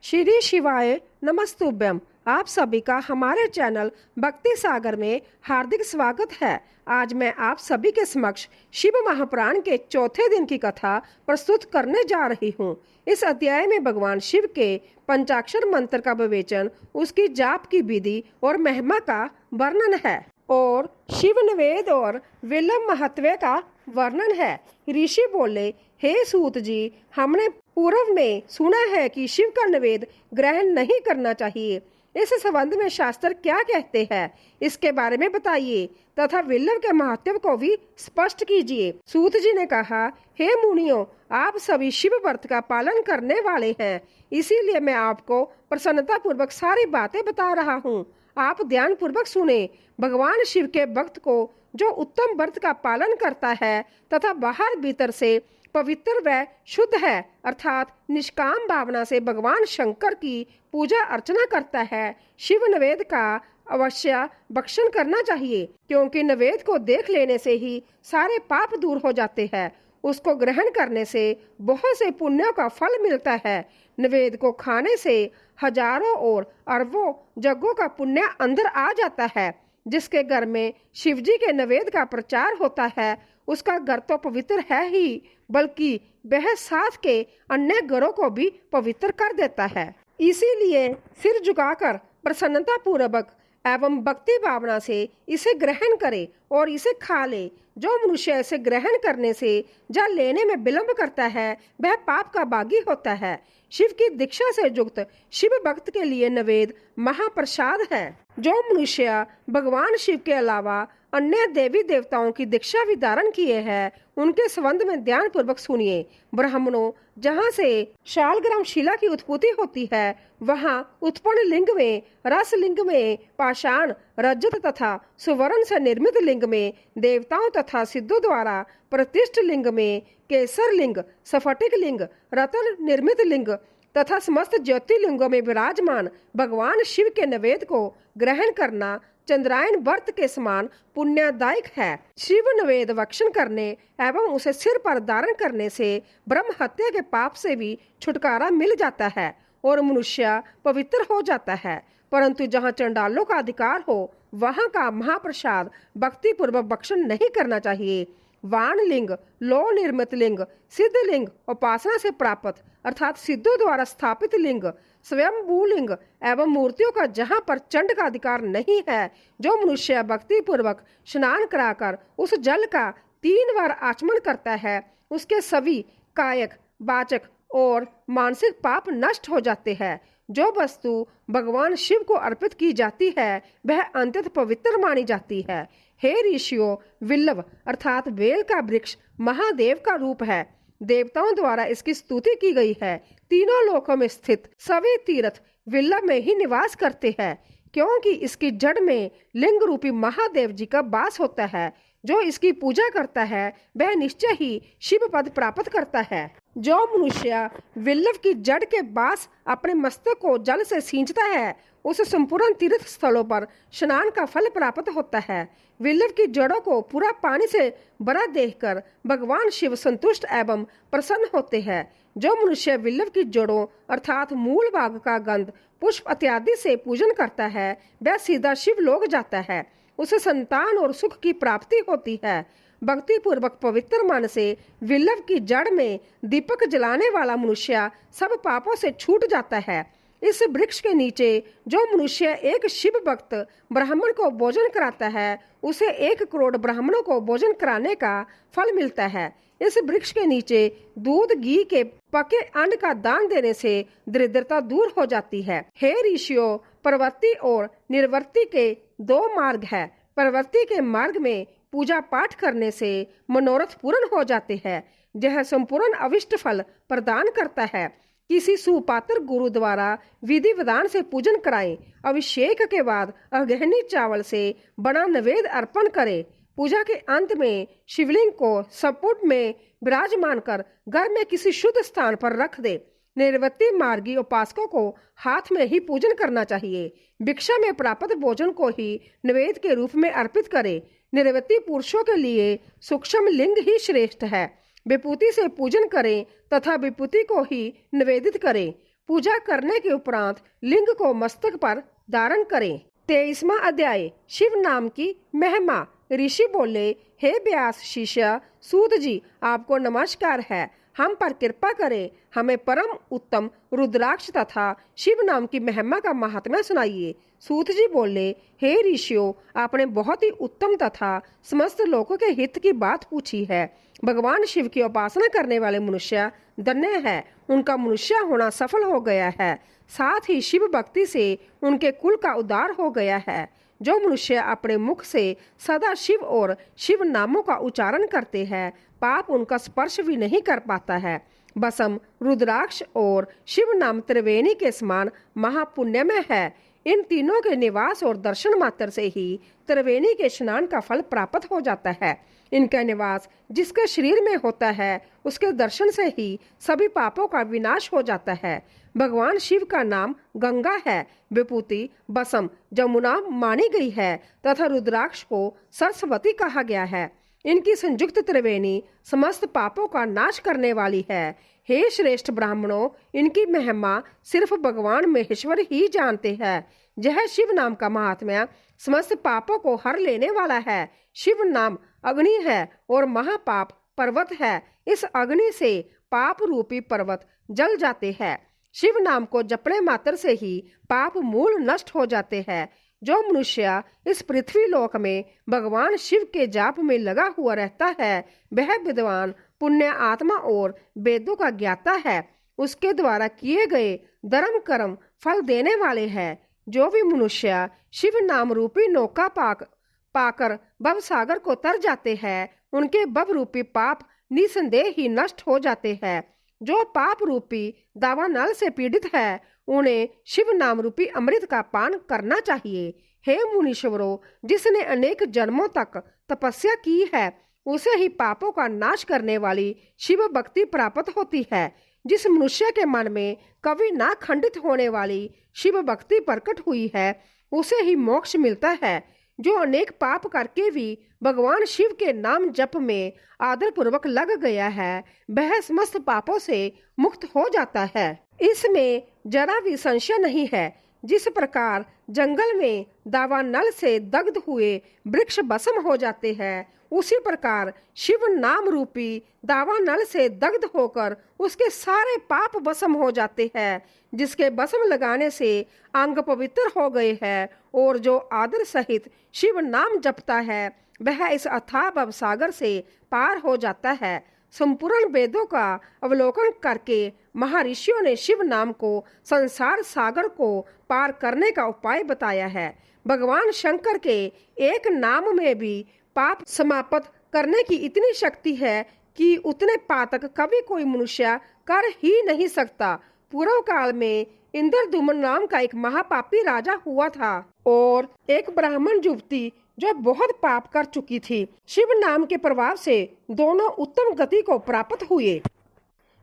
श्री शिवाय नमस्तुभ्यम। आप सभी का हमारे चैनल भक्ति सागर में हार्दिक स्वागत है। आज मैं आप सभी के समक्ष शिव महापुराण के चौथे दिन की कथा प्रस्तुत करने जा रही हूँ। इस अध्याय में भगवान शिव के पंचाक्षर मंत्र का विवेचन, उसकी जाप की विधि और महिमा का वर्णन है और शिव निवेद और विलंब महत्व का वर्णन है। ऋषि बोले, हे सूत जी, हमने पूर्व में सुना है कि शिव का निवेद ग्रहण नहीं करना चाहिए। इस संबंध में शास्त्र क्या कहते हैं, इसके बारे में बताइए तथा विल्लभ के महत्व को भी स्पष्ट कीजिए। सूत जी ने कहा, हे मुनियों, आप सभी शिव व्रत का पालन करने वाले हैं, इसीलिए मैं आपको प्रसन्नता पूर्वक सारी बातें बता रहा हूँ। आप ध्यान पूर्वक सुने। भगवान शिव के भक्त को जो उत्तम व्रत का पालन करता है तथा बाहर भीतर से पवित्र व शुद्ध है, अर्थात निष्काम भावना से भगवान शंकर की पूजा अर्चना करता है, शिव निवेद का अवश्य भक्षण करना चाहिए, क्योंकि निवेद को देख लेने से ही सारे पाप दूर हो जाते हैं। उसको ग्रहण करने से बहुत से पुण्यों का फल मिलता है। निवेद को खाने से हजारों और अरबों जगों का पुण्य अंदर आ जाता है। जिसके घर में शिवजी के निवेद का प्रचार होता है, उसका घर तो पवित्र है ही, बल्कि वह साथ के अन्य घरों को भी पवित्र कर देता है। इसीलिए सिर झुकाकर प्रसन्नता पूर्वक एवं भक्ति भावना से इसे ग्रहण करे और इसे खा ले। जो मनुष्य इसे ग्रहण करने से या लेने में विलंब करता है, वह पाप का भागी होता है। शिव की दीक्षा से युक्त शिव भक्त के लिए निवेद महाप्रसाद है। जो मनुष्य भगवान शिव के अलावा अन्य देवी देवताओं की दीक्षा भी धारण किए हैं, उनके संबंध में ध्यान पूर्वक सुनिए। ब्राह्मणों, जहाँ से शालग्राम शिला की उत्पत्ति होती है, वहाँ उत्पन्न लिंग में, रस लिंग में, पाषाण, रजत तथा सुवर्ण से निर्मित लिंग में, देवताओं तथा सिद्धों द्वारा प्रतिष्ठित लिंग में, केसर लिंग, स्फटिक लिंग, रत्न निर्मित लिंग तथा समस्त ज्योतिर्लिंगों में विराजमान भगवान शिव के निवेद को ग्रहण करना चंद्रायन व्रत के समान पुण्यदायक है। शिव निवेद भक्षण करने एवं उसे सिर पर धारण करने से ब्रह्म हत्या के पाप से भी छुटकारा मिल जाता है और मनुष्य पवित्र हो जाता है। परंतु जहाँ चंडालों का अधिकार हो, वहाँ का महाप्रसाद भक्ति पूर्वक भक्षण नहीं करना चाहिए। वाण लिंग, लो निर्मित लिंग, सिद्ध लिंग, उपासना से प्राप्त अर्थात सिद्धों द्वारा स्थापित लिंग, स्वयंभू लिंग एवं मूर्तियों का जहाँ पर चंड का अधिकार नहीं है, जो मनुष्य भक्ति पूर्वक स्नान कराकर उस जल का 3 बार आचमन करता है, उसके सभी कायक, वाचक और मानसिक पाप नष्ट हो जाते हैं। जो वस्तु भगवान शिव को अर्पित की जाती है, वह अत्यंत पवित्र मानी जाती है। हे ऋषियों, विल्लभ अर्थात बेल का वृक्ष महादेव का रूप है। देवताओं द्वारा इसकी स्तुति की गई है। तीनों लोकों में स्थित सभी तीर्थ विल्लभ में ही निवास करते हैं, क्योंकि इसकी जड़ में लिंग रूपी महादेव जी का वास होता है। जो इसकी पूजा करता है, वह निश्चय ही शिव पद प्राप्त करता है। जो मनुष्य विल्लभ की जड़ के पास अपने मस्तक को जल से सींचता है, उसे संपूर्ण तीर्थ स्थलों पर स्नान का फल प्राप्त होता है। विल्लभ की जड़ों को पूरा पानी से भरा देखकर भगवान शिव संतुष्ट एवं प्रसन्न होते हैं। जो मनुष्य विल्लभ की जड़ों अर्थात मूल भाग का गंध, पुष्प इत्यादि से पूजन करता है, वह सीधा शिव लोक जाता है। उसे संतान और सुख की प्राप्ति होती है। भक्ति पूर्वक पवित्र मन से विल्लभ की जड़ में दीपक जलाने वाला मनुष्य सब पापों से छूट जाता है। इस वृक्ष के नीचे जो मनुष्य एक शिव भक्त ब्राह्मण को भोजन कराता है, उसे 1 करोड़ ब्राह्मणों को भोजन कराने का फल मिलता है। इस वृक्ष के नीचे दूध घी के पके अन्न का दान देने से दरिद्रता दूर हो जाती है। हे ऋषियों, प्रवृत्ति और निर्वृत्ति के 2 मार्ग है। प्रवृत्ति के मार्ग में पूजा पाठ करने से मनोरथ पूर्ण हो जाते हैं। यह संपूर्ण अविष्ट फल प्रदान करता है। किसी सुपात्र गुरु द्वारा विधि विधान से पूजन कराएं। अभिषेक के बाद अगहनी चावल से बना नैवेद्य अर्पण करें। पूजा के अंत में शिवलिंग को संपुट में विराजमान कर घर में किसी शुद्ध स्थान पर रख दे। निर्वृत्ति मार्गी उपासकों को हाथ में ही पूजन करना चाहिए। भिक्षा में प्राप्त भोजन को ही नैवेद्य के रूप में अर्पित करे। निर्वृत्ति पुरुषों के लिए सूक्ष्म लिंग ही श्रेष्ठ है। विभूति से पूजन करें तथा विभूति को ही निवेदित करें। पूजा करने के उपरांत लिंग को मस्तक पर धारण करें। 23वां अध्याय, शिव नाम की महिमा। ऋषि बोले, हे व्यास शिष्य, सूत जी आपको नमस्कार है। हम पर कृपा करें, हमें परम उत्तम रुद्राक्ष तथा शिव नाम की महिमा का महात्म्य सुनाइए। सूत जी बोले, हे ऋषियों, आपने बहुत ही उत्तम तथा समस्त लोगों के हित की बात पूछी है। भगवान शिव की उपासना करने वाले मनुष्य धन्य है, उनका मनुष्य होना सफल हो गया है। साथ ही शिव भक्ति से उनके कुल का उद्धार हो गया है। जो मनुष्य अपने मुख से सदा शिव और शिव नामों का उच्चारण करते हैं, पाप उनका स्पर्श भी नहीं कर पाता है। बसम, रुद्राक्ष और शिव नाम त्रिवेणी के समान महापुण्यमय है। इन तीनों के निवास और दर्शन मात्र से ही त्रिवेणी के स्नान का फल प्राप्त हो जाता है। इनका निवास जिसके शरीर में होता है, उसके दर्शन से ही सभी पापों का विनाश हो जाता है। भगवान शिव का नाम गंगा है, विभूति बसम जमुना मानी गई है तथा रुद्राक्ष को सरस्वती कहा गया है। इनकी संयुक्त त्रिवेणी समस्त पापों का नाश करने वाली है। हे श्रेष्ठ ब्राह्मणों, इनकी महिमा सिर्फ भगवान महेश्वर ही जानते हैं। यह शिव नाम का महात्म्य समस्त पापों को हर लेने वाला है। शिव नाम अग्नि है और महापाप पर्वत है। इस अग्नि से पाप रूपी पर्वत जल जाते हैं। शिव नाम को जपने मात्र से ही पाप मूल नष्ट हो जाते हैं। जो मनुष्य इस पृथ्वी लोक में भगवान शिव के जाप में लगा हुआ रहता है, वह विद्वान, पुण्य आत्मा और वेदों का ज्ञाता है। उसके द्वारा किए गए धर्म कर्म फल देने वाले हैं। जो भी मनुष्य शिव नाम रूपी नौका पाकर भव सागर को तर जाते हैं, उनके भव रूपी पाप निसंदेह ही नष्ट हो जाते हैं। जो पाप रूपी दावानल से पीड़ित है, उन्हें शिव नाम रूपी अमृत का पान करना चाहिए। हे मुनीश्वरों, जिसने अनेक जन्मों तक तपस्या की है, उसे ही पापों का नाश करने वाली शिव भक्ति प्राप्त होती है। जिस मनुष्य के मन में कभी ना खंडित होने वाली शिव भक्ति प्रकट हुई है, उसे ही मोक्ष मिलता है। जो अनेक पाप करके भी भगवान शिव के नाम जप में आदर पूर्वक लग गया है, वह समस्त पापों से मुक्त हो जाता है। इसमें जरा भी संशय नहीं है। जिस प्रकार जंगल में दावानल से दग्ध हुए वृक्ष भस्म हो जाते हैं, उसी प्रकार शिव नाम रूपी दावानल से दग्ध होकर उसके सारे पाप भस्म हो जाते हैं। जिसके भस्म लगाने से अंग पवित्र हो गए हैं और जो आदर सहित शिव नाम जपता है, वह इस अथाह भव सागर से पार हो जाता है। संपूर्ण वेदों का अवलोकन करके महर्षियों ने शिव नाम को संसार सागर को पार करने का उपाय बताया है। भगवान शंकर के एक नाम में भी पाप समाप्त करने की इतनी शक्ति है कि उतने पातक कभी कोई मनुष्य कर ही नहीं सकता। पूर्व काल में इंद्रदुम्न नाम का एक महापापी राजा हुआ था और एक ब्राह्मण युवती जो बहुत पाप कर चुकी थी। शिव नाम के प्रभाव से दोनों उत्तम गति को प्राप्त हुए।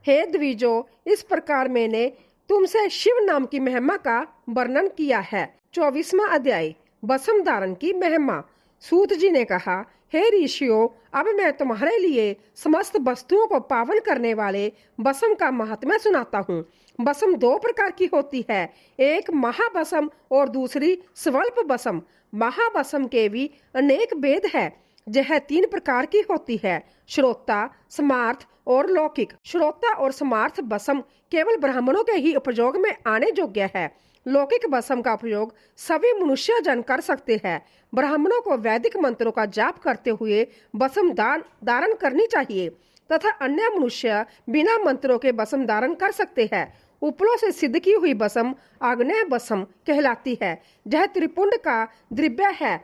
हे द्विजो, इस प्रकार मैंने तुमसे शिव नाम की महिमा का वर्णन किया है। 24वां अध्याय, भस्म धारण की महिमा। सूत जी ने कहा, हे ऋषियों, अब मैं तुम्हारे लिए समस्त वस्तुओं को पावन करने वाले भस्म का महात्म्य सुनाता हूँ। भस्म दो प्रकार की होती है, एक महाभस्म और दूसरी स्वल्प भस्म। महाभस्म के भी अनेक भेद है। यह 3 प्रकार की होती है, श्रोता, समार्थ और लौकिक। श्रोता और समार्थ भस्म केवल ब्राह्मणों के ही उपयोग में आने योग्य है। लौकिक भस्म का उपयोग सभी मनुष्य जन कर सकते हैं। ब्राह्मणों को वैदिक मंत्रों का जाप करते हुए भस्म धारण करनी चाहिए तथा अन्य मनुष्य बिना मंत्रों के भस्म धारण कर सकते हैं। उपलों से सिद्ध की हुई भस्म आग्नेय भस्म कहलाती है। यह त्रिपुंड का द्रव्य है।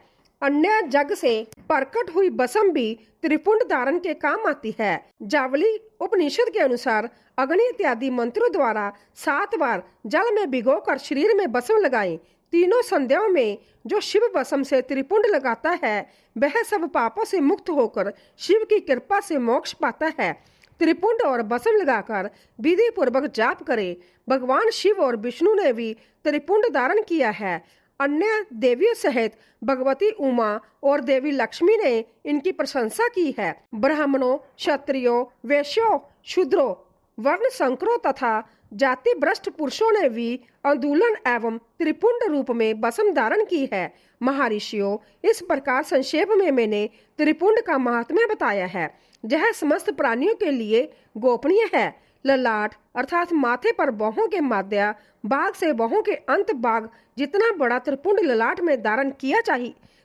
अन्य जग से प्रकट हुई भस्म भी त्रिपुंड धारण के काम आती है। जावली उपनिषद के अनुसार अग्नि इत्यादि मंत्रों द्वारा 7 बार जल में भिगोकर शरीर में भस्म लगाएं। तीनों संध्याओं में जो शिव भस्म से त्रिपुंड लगाता है, वह सब पापों से मुक्त होकर शिव की कृपा से मोक्ष पाता है। त्रिपुंड और भस्म लगाकर विधि पूर्वक जाप करे। भगवान शिव और विष्णु ने भी त्रिपुंड धारण किया है। अन्य देवियों सहित भगवती उमा और देवी लक्ष्मी ने इनकी प्रशंसा की है। ब्राह्मणों, क्षत्रियों, वैश्यों, शूद्रों, वर्ण संकरों तथा जाति भ्रष्ट पुरुषों ने भी अंदुलन एवं त्रिपुंड रूप में बसम धारण की है। महर्षियों, इस प्रकार संक्षेप में मैंने त्रिपुंड का महात्म्य बताया है। यह समस्त प्राणियों के लिए गोपनीय है। ललाट अर्थात माथे पर बाहों के माध्य भाग से बाहों के अंत भाग जितना बड़ा त्रिपुंड ललाट में धारण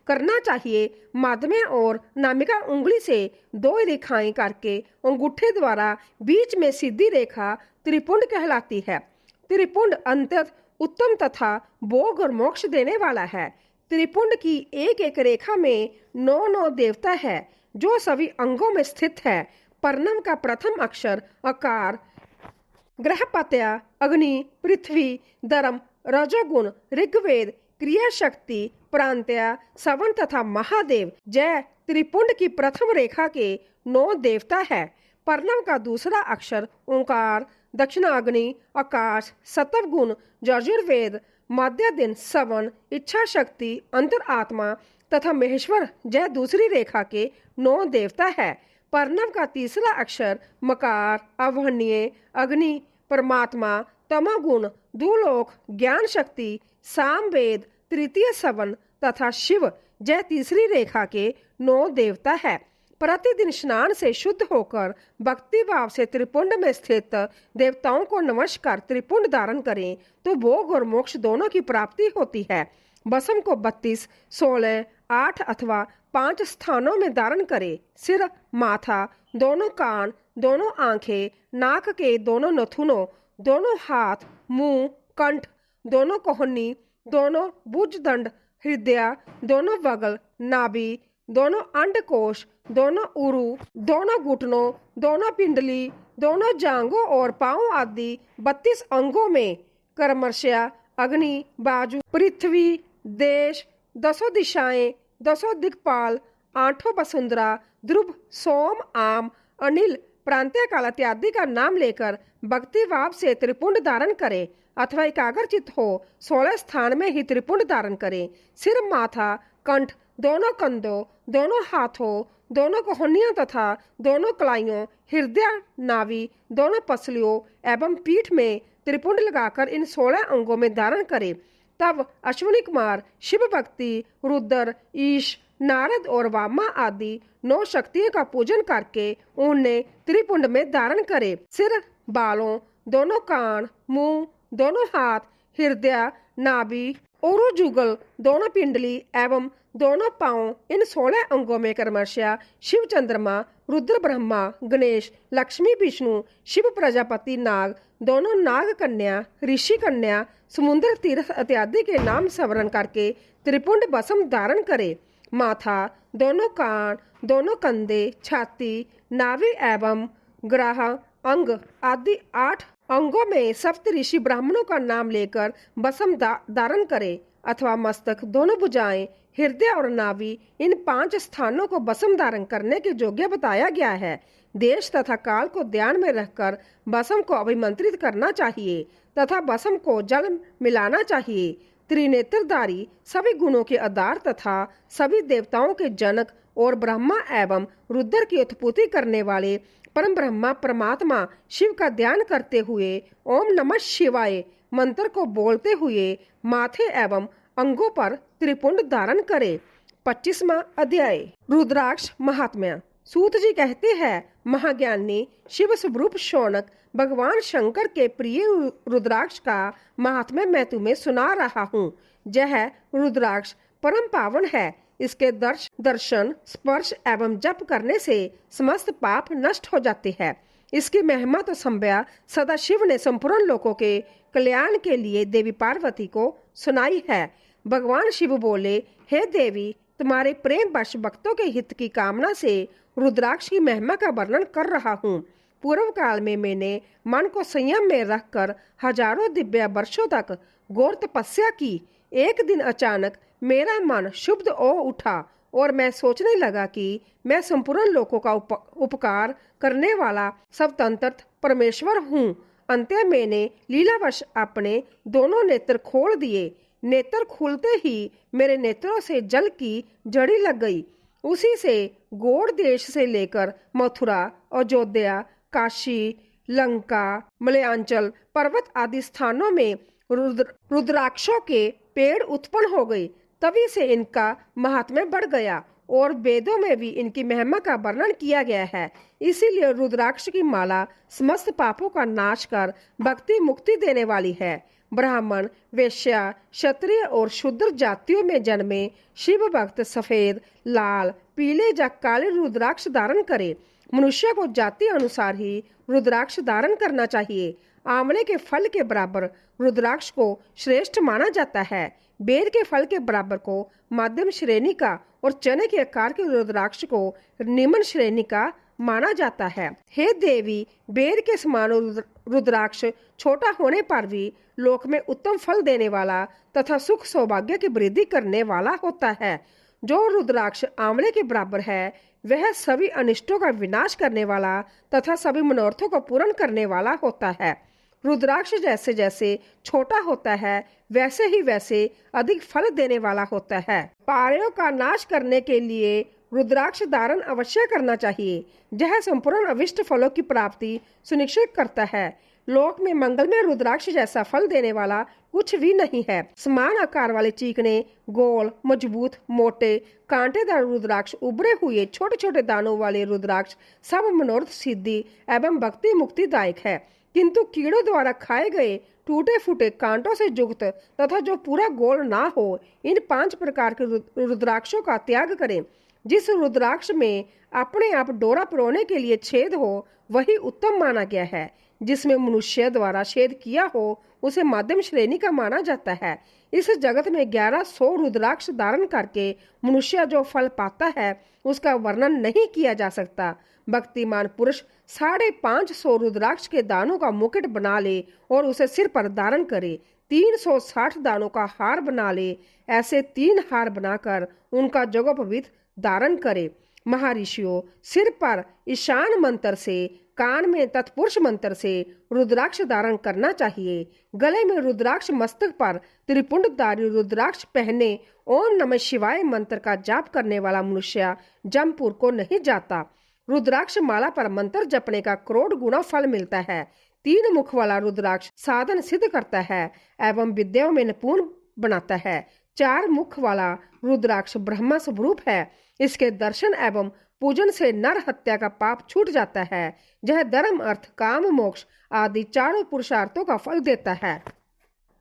करना चाहिए। माध्यम और नामिका उंगली से 2 रेखाएं करके अंगूठे द्वारा बीच में सीधी रेखा त्रिपुंड कहलाती है। त्रिपुंड अंतत उत्तम तथा भोग और मोक्ष देने वाला है। त्रिपुंड की एक एक रेखा में 9 देवता है जो सभी अंगों में स्थित है। पर्णम का प्रथम अक्षर अकार, ग्रहपत्या, अग्नि, पृथ्वी, धर्म, रजोगुण, ऋग्वेद, क्रिया शक्ति, प्रांत्या, सवन तथा महादेव जय त्रिपुंड की प्रथम रेखा के 9 देवता है। पर्णम का दूसरा अक्षर ओंकार, दक्षिणाग्नि, आकाश, सतवगुण, यजुर्वेद, मध्य दिन, सवन, इच्छा शक्ति, अंतरात्मा तथा महेश्वर जय दूसरी रेखा के 9 देवता है। पर्णव का तीसरा अक्षर मकार, अवहन्य, अग्नि, परमात्मा, तमोगुण, दुलोक, ज्ञान शक्ति, सामवेद, तृतीय सवन तथा शिव जय तीसरी रेखा के 9 देवता है। प्रतिदिन स्नान से शुद्ध होकर भक्ति भाव से त्रिपुंड में स्थित देवताओं को नमस्कार त्रिपुंड धारण करें तो भोग और मोक्ष दोनों की प्राप्ति होती है। बसम को 32, 16, 8 अथवा 5 स्थानों में धारण करें। सिर, माथा, दोनों कान, दोनों आंखें, नाक के दोनों नथुनों, दोनों हाथ, मुंह, कंठ, दोनों कोहनी, दोनों भुजदंड, हृदय, दोनों बगल, नाभि, दोनों अंडकोश, दोनों उरु, दोनों घुटनों, दोनों पिंडली, दोनों जांघों और पांव आदि 32 अंगों में क्रमशः अग्नि, बाजू, पृथ्वी, देश, 10 दिशाएं, 10 दिक्पाल, 8 वसुंधरा, ध्रुव, सोम, आम, अनिल, प्रांतीय काल इत्यादि का नाम लेकर भक्ति भाव से त्रिपुंड धारण करे अथवा एकाग्रचित हो 16 स्थान में ही त्रिपुंड धारण करे। सिर, माथा, कंठ, दोनों कंधों, दोनों हाथों, दोनों कोहनियों तथा दोनों कलाइयों, हृदय, नाभि, दोनों पसलियों एवं पीठ में त्रिपुंड लगाकर इन 16 अंगों में धारण करे। तब अश्विनी कुमार, शिव भक्ति, रुद्र, ईश, नारद और वामा आदि 9 शक्तियों का पूजन करके उन्हें त्रिपुंड में धारण करे। सिर, बालों, दोनों कान, मुंह, दोनों हाथ, हृदय, नाभि, और जुगल, दोनों पिंडली एवं दोनों पांव, इन 16 अंगों में क्रमशः शिव, चंद्रमा, रुद्र, ब्रह्मा, गणेश, लक्ष्मी, विष्णु, शिव, प्रजापति, नाग, दोनों नाग कन्या, ऋषि कन्या, समुद्र तीर्थ इत्यादि के नाम स्मरण करके त्रिपुंड बसम धारण करे। माथा, दोनों कान, दोनों कंधे, छाती, नाभि एवं ग्रह, अंग आदि 8 अंगों में सप्त ऋषि ब्राह्मणों का नाम लेकर बसम धारण करे अथवा मस्तक, दोनों भुजाएं, हृदय और नाभि, इन 5 स्थानों को बसम धारण करने के योग्य बताया गया है। देश तथा काल को ध्यान में रखकर बसम को अभिमंत्रित करना चाहिए तथा बसम को जल मिलाना चाहिए। त्रिनेत्रधारी, सभी गुणों के आधार तथा सभी देवताओं के जनक और ब्रह्मा एवं रुद्र की उत्पत्ति करने वाले परम ब्रह्मा परमात्मा शिव का ध्यान करते हुए ओम नमः शिवाय मंत्र को बोलते हुए माथे एवं अंगों पर त्रिपुंड धारण करे। 25वां अध्याय, रुद्राक्ष महात्म्य। सूत जी कहते हैं, महाज्ञानी शिव स्वरूप शौनक भगवान शंकर के प्रिय रुद्राक्ष का महात्म्य मैं तुम्हें सुना रहा हूँ। यह रुद्राक्ष परम पावन है। इसके दर्शन, स्पर्श एवं जप करने से समस्त पाप नष्ट हो जाते हैं। इसकी महिमा तो संभ्या सदा शिव ने संपूर्ण लोगों के कल्याण के लिए देवी पार्वती को सुनाई है। भगवान शिव बोले, हे देवी, तुम्हारे प्रेम वश भक्तों के हित की कामना से रुद्राक्ष की महिमा का वर्णन कर रहा हूँ। पूर्व काल में मैंने मन को संयम में रखकर हजारों दिव्य वर्षों तक घोर तपस्या की। एक दिन अचानक मेरा मन शुद्ध हो उठा और मैं सोचने लगा कि मैं संपूर्ण लोगों का उपकार करने वाला स्वतंत्र परमेश्वर हूँ। अंत मैंने लीलावश अपने दोनों नेत्र खोल दिए। नेत्र खुलते ही मेरे नेत्रों से जल की जड़ी लग गई। उसी से गौड़ देश से लेकर मथुरा, अयोध्या, काशी, लंका, मलयांचल पर्वत आदि स्थानों में रुद्राक्षों के पेड़ उत्पन्न हो गए। तभी से इनका महात्म्य बढ़ गया और वेदों में भी इनकी महिमा का वर्णन किया गया है। इसीलिए रुद्राक्ष की माला समस्त पापों का नाश कर भक्ति मुक्ति देने वाली है। ब्राह्मण, वेश्या, क्षत्रिय और शूद्र जातियों में जन्मे शिव भक्त सफेद, लाल, पीले या काले रुद्राक्ष धारण करे। मनुष्य को जाति अनुसार ही रुद्राक्ष धारण करना चाहिए। आंवले के फल के बराबर रुद्राक्ष को श्रेष्ठ माना जाता है। बेर के फल के बराबर को मध्यम श्रेणी का और चने के आकार के रुद्राक्ष को निम्न श्रेणी का माना जाता है। हे देवी, बेर के समान रुद्राक्ष छोटा होने पर भी लोक में उत्तम फल देने वाला तथा सुख सौभाग्य की वृद्धि करने वाला होता है। जो रुद्राक्ष आंवले के बराबर है वह सभी अनिष्टों का विनाश करने वाला तथा सभी मनोरथों को पूर्ण करने वाला होता है। रुद्राक्ष जैसे जैसे छोटा होता है वैसे ही वैसे अधिक फल देने वाला होता है। पापों का नाश करने के लिए रुद्राक्ष धारण अवश्य करना चाहिए। यह संपूर्ण अभिष्ट फलों की प्राप्ति सुनिश्चित करता है। लोक में मंगल में रुद्राक्ष जैसा फल देने वाला कुछ भी नहीं है। समान आकार वाले चिकने, गोल, मजबूत, मोटे, कांटेदार रुद्राक्ष, उभरे हुए छोटे छोटे दानों वाले रुद्राक्ष सब मनोरथ सिद्धि एवं भक्ति मुक्तिदायक है। किंतु कीड़ों द्वारा खाए गए टूटे फूटे कांटों से युक्त तथा जो पूरा गोल ना हो, इन 5 प्रकार के रुद्राक्षों का त्याग करें। जिस रुद्राक्ष में अपने आप डोरा पिरोने के लिए छेद हो वही उत्तम माना गया है। जिसमें मनुष्य द्वारा छेद किया हो उसे मध्यम श्रेणी का माना जाता है। इस जगत में 1100 रुद्राक्ष धारण करके मनुष्य जो फल पाता है उसका वर्णन नहीं किया जा सकता। भक्तिमान पुरुष 550 रुद्राक्ष के दानों का मुकुट बना ले और उसे सिर पर धारण करे। 360 दानों का हार बना ले। ऐसे 3 हार बनाकर उनका जोगोपवीत धारण करे। महर्षियों, सिर पर ईशान मंत्र से, कान में तत्पुरुष मंत्र से रुद्राक्ष धारण करना चाहिए। गले में रुद्राक्ष, मस्तक पर त्रिपुंडधारी रुद्राक्ष पहने ओम नमः शिवाय मंत्र का जाप करने वाला मनुष्य जमपुर को नहीं जाता। रुद्राक्ष माला पर मंत्र जपने का करोड़ गुना फल मिलता है। 3 मुख वाला रुद्राक्ष साधन सिद्ध करता है एवं विद्याओं में निपुण बनाता है। 4 मुख वाला रुद्राक्ष ब्रह्मा स्वरूप है। इसके दर्शन एवं पूजन से नर हत्या का पाप छूट जाता है। यह धर्म, अर्थ, काम, मोक्ष आदि 4 पुरुषार्थों का फल देता है।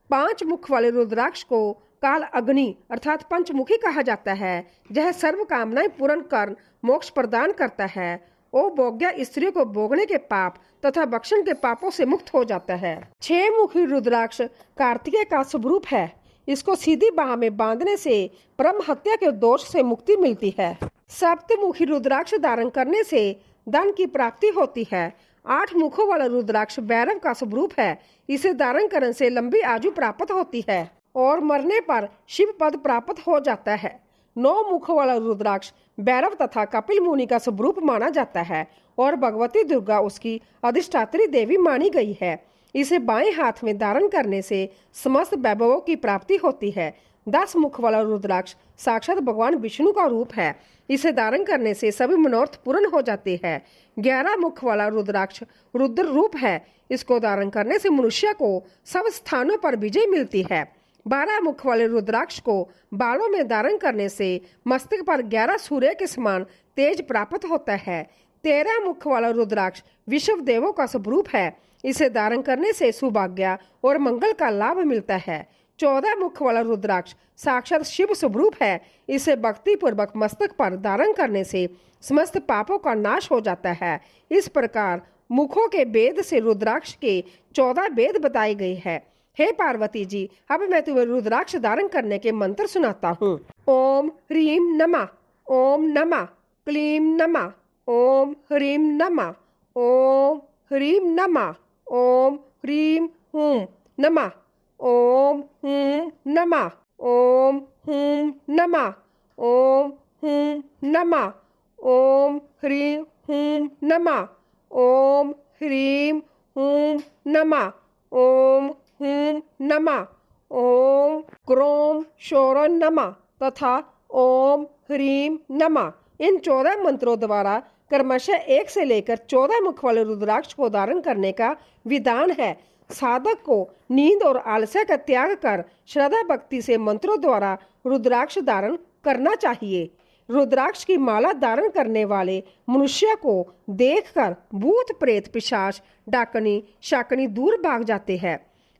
5 मुख वाले रुद्राक्ष को काल अग्नि अर्थात पंचमुखी कहा जाता है। यह सर्व कामनाएं पूर्ण कर मोक्ष प्रदान करता है। ओ भोग्या स्त्रियों को भोगने के पाप तथा भक्षण के पापों से मुक्त हो जाता है। 6 मुखी रुद्राक्ष कार्तिकेय का स्वरूप है। इसको सीधी बाह में बांधने से ब्रह्म हत्या के दोष से मुक्ति मिलती है। 7मुखी रुद्राक्ष धारण करने से धन की प्राप्ति होती है। 8 मुखों वाला रुद्राक्ष भैरव का स्वरूप है। इसे धारण करने से लंबी आयु प्राप्त होती है और मरने पर शिव पद प्राप्त हो जाता है। 9 मुखों वाला रुद्राक्ष भैरव तथा कपिल मुनि का स्वरूप माना जाता है और भगवती दुर्गा उसकी अधिष्ठात्री देवी मानी गई है। इसे बाएं हाथ में धारण करने से समस्त वैभवों की प्राप्ति होती है। 10 मुख वाला रुद्राक्ष साक्षात भगवान विष्णु का रूप है। इसे धारण करने से सभी मनोरथ पूर्ण हो जाते हैं। 11 मुख वाला रुद्राक्ष रुद्र रूप है। इसको धारण करने से मनुष्य को सब स्थानों पर विजय मिलती है। 12 मुख वाले रुद्राक्ष को बालों में धारण करने से मस्तक पर 11 सूर्य के समान तेज प्राप्त होता है। 13 मुख वाला रुद्राक्ष विश्व देवों का स्वरूप है। इसे धारण करने से सौभाग्य और मंगल का लाभ मिलता है। 14 मुख वाला रुद्राक्ष साक्षात शिव स्वरूप है। इसे भक्ति पूर्वक मस्तक पर धारण करने से समस्त पापों का नाश हो जाता है। इस प्रकार मुखों के भेद से रुद्राक्ष के 14 भेद बताए गए हैं। हे पार्वती जी, अब मैं तुम्हें रुद्राक्ष धारण करने के मंत्र सुनाता हूँ। ओम ह्रीम नमः, ओम नमः, क्लीम नमः, ओम ह्रीम नमः, ओम ह्रीम नमः, ओम ह्रीम हूं नमः, ओम हूं नमः, ओम हूं नमः, ओम हूं नमः, ओम ह्रीं हूं नमः, ओम ह्रीं हूं नमः, ओम हूं नमः, ओम क्रोम शोरन नमः तथा ओम ह्रीं नमः। इन 14 मंत्रों द्वारा क्रमशः 1 से लेकर 14 मुख वाले रुद्राक्ष को धारण करने का विधान है। साधक को नींद और आलस्य का त्याग कर श्रद्धा भक्ति से मंत्रों द्वारा रुद्राक्ष धारण करना चाहिए। रुद्राक्ष की माला धारण करने वाले मनुष्य को देखकर भूत प्रेत पिशाच डाकनी शाकनी दूर भाग जाते हैं।